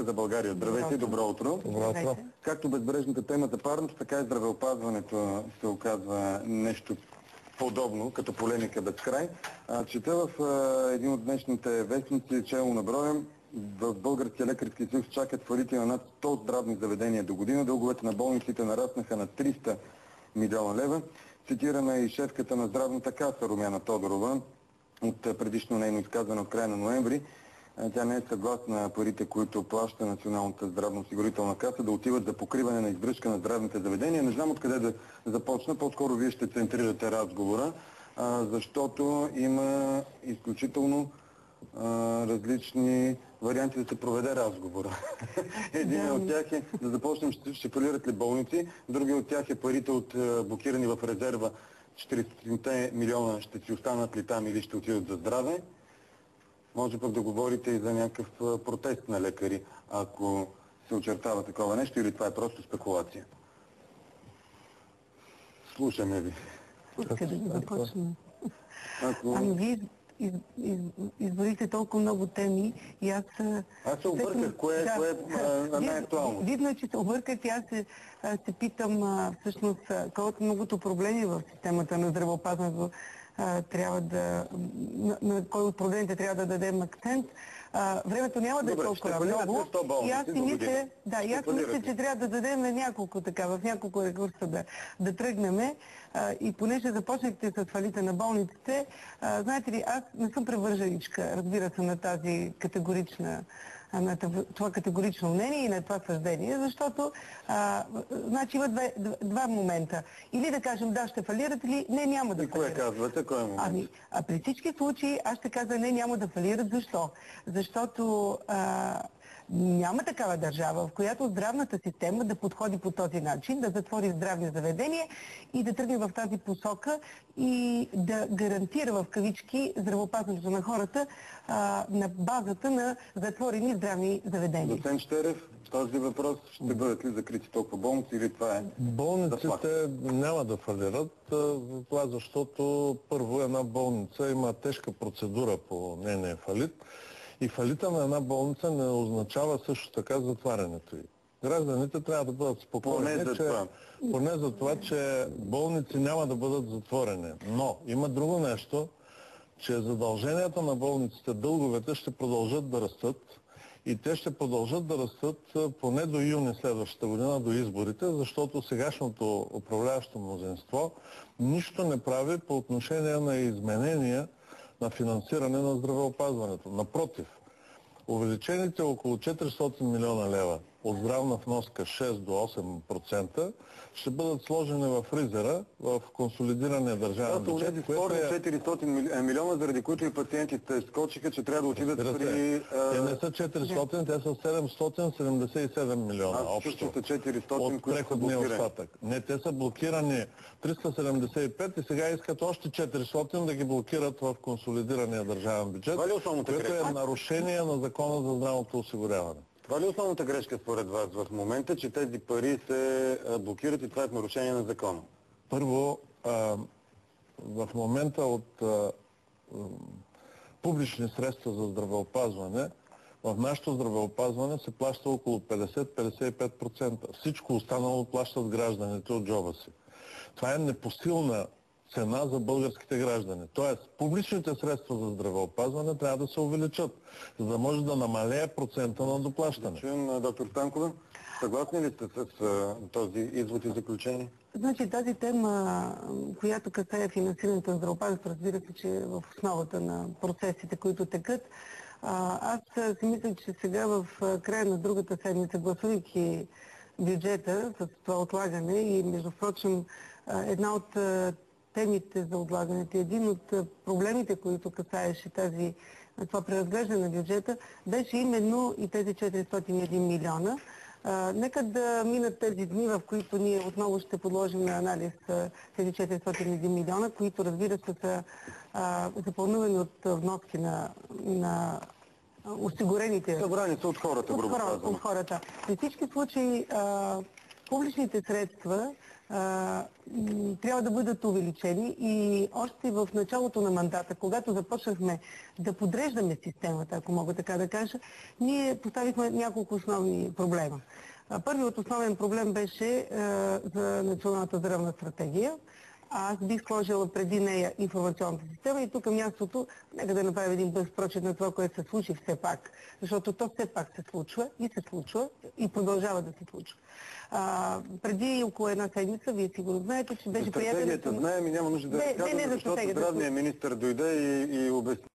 за България. Здравейте и добро утро. Добро утро. Както безбрежната тема за парното, така и здравеопазването се оказва нещо подобно, като полемика без край. Чета в един от днешните вестници, чело на броя, в Българския лекарски съюз чакат фалити на над 100 здравни заведения до година. Дълговете на болниците нараснаха на 300 милиона лева. Цитирана е и шефката на здравната каса Румяна Тодорова от предишно нейно изказване от края на ноември. Тя не е съгласна парите, които плаща Националната здравноосигурителна каса, да отиват за покриване на издръжка на здравните заведения. Не знам откъде да започна. По-скоро вие ще центрирате разговора, защото има изключително различни варианти да се проведе разговора. Един от тях е да започнем, ще фалират ли болници, другия от тях е парите от блокирани в резерва 40 милиона ще си останат ли там или ще отидат за здраве. Може пък да говорите и за някакъв протест на лекари, ако се очертава такова нещо, или това е просто спекулация. Слушаме ви. Откъде да започнем? Ами вие изборихте толкова много теми и аз се обърках, кое е най-актуално. Видно е, че се обърках и аз се питам всъщност колко многото проблеми в системата на здравеопазването трябва да, на кой от проблемите трябва да дадем акцент. Времето няма да е толкова много. И аз си мисля, че трябва да дадем няколко така, в няколко рекурса да тръгнем. И понеже започнахте с фалита на болниците, знаете ли, аз не съм привърженичка, разбира се, на тази категорична, на това категорично мнение и на това съждение, защото значи има два момента. Или да кажем да, ще фалират, или не, няма да фалират. И кое казвате, кой е момент? Ами, при всички случаи аз ще кажа не, няма да фалират. Защо? Защото няма такава държава, в която здравната система да подходи по този начин, да затвори здравни заведения и да тръгне в тази посока и да гарантира в кавички здравеопазването на хората на базата на затворени здравни заведения. Доцент Щерев, този въпрос ще бъдат ли закрити толкова болници или това е? Болниците няма да фалират, това защото първо една болница има тежка процедура по нейния фалит. И фалита на една болница не означава също така затварянето й. Гражданите трябва да бъдат спокойни, поне за това, че болници няма да бъдат затворени. Но има друго нещо, че задълженията на болниците, дълговете ще продължат да растат и те ще продължат да растат поне до юни следващата година, до изборите, защото сегашното управляващо мнозинство нищо не прави по отношение на изменения на финансиране на здравеопазването. Напротив, увеличените около 400 милиона лева от здравна вноска 6 до 8% ще бъдат сложени в фризера, в консолидирания държавен бюджет. Това са 400 милиона, заради които и пациентите скочиха, че трябва да отидат при... Те не са 400, те са 777 милиона общо от преходния остатък. Не, те са блокирани 375 и сега искат още 400 да ги блокират в консолидирания държавен бюджет, което е нарушение на Закона за здравното осигуряване. Това ли е основната грешка според вас в момента, че тези пари се блокират и това е в нарушение на закона? Първо, в момента от публични средства за здравеопазване, в нашето здравеопазване се плаща около 50-55%. Всичко останало плащат гражданите от джоба си. Това е непосилна цена за българските граждани. Тоест, публичните средства за здравеопазване трябва да се увеличат, за да може да намалее процента на доплащане. Да чуем, доктор Станкова, съгласни ли сте с този извод и заключение? Значи тази тема, която касае финансирането на здравеопазването, разбира се, че е в основата на процесите, които текат. Аз си мисля, че сега в края на другата седмица, гласувайки бюджета с това отлагане и между прочим една от темите за отлагането, един от проблемите, които касаеше това преразглеждане на бюджета, беше именно и тези 401 милиона. Нека да минат тези дни, в които ние отново ще подложим на анализ тези 401 милиона, които разбира се са запълнувани от вноски на осигурените. Събрани са от хората, грубо казано. От хората. При всички случаи публичните средства трябва да бъдат увеличени и още в началото на мандата, когато започнахме да подреждаме системата, ако мога така да кажа, ние поставихме няколко основни проблема. Първият основен проблем беше за Националната здравна стратегия. Аз бих сложила преди нея информационната система и тук мястото, нека да направим един бърз прочит на това, което се случи все пак, защото то все пак се случва и продължава да се случва. Преди около една седмица, вие сигурно знаете, че беше приятелството... Стратегията знаем и няма нужда да разказваме, защото здравният министър дойде и обясни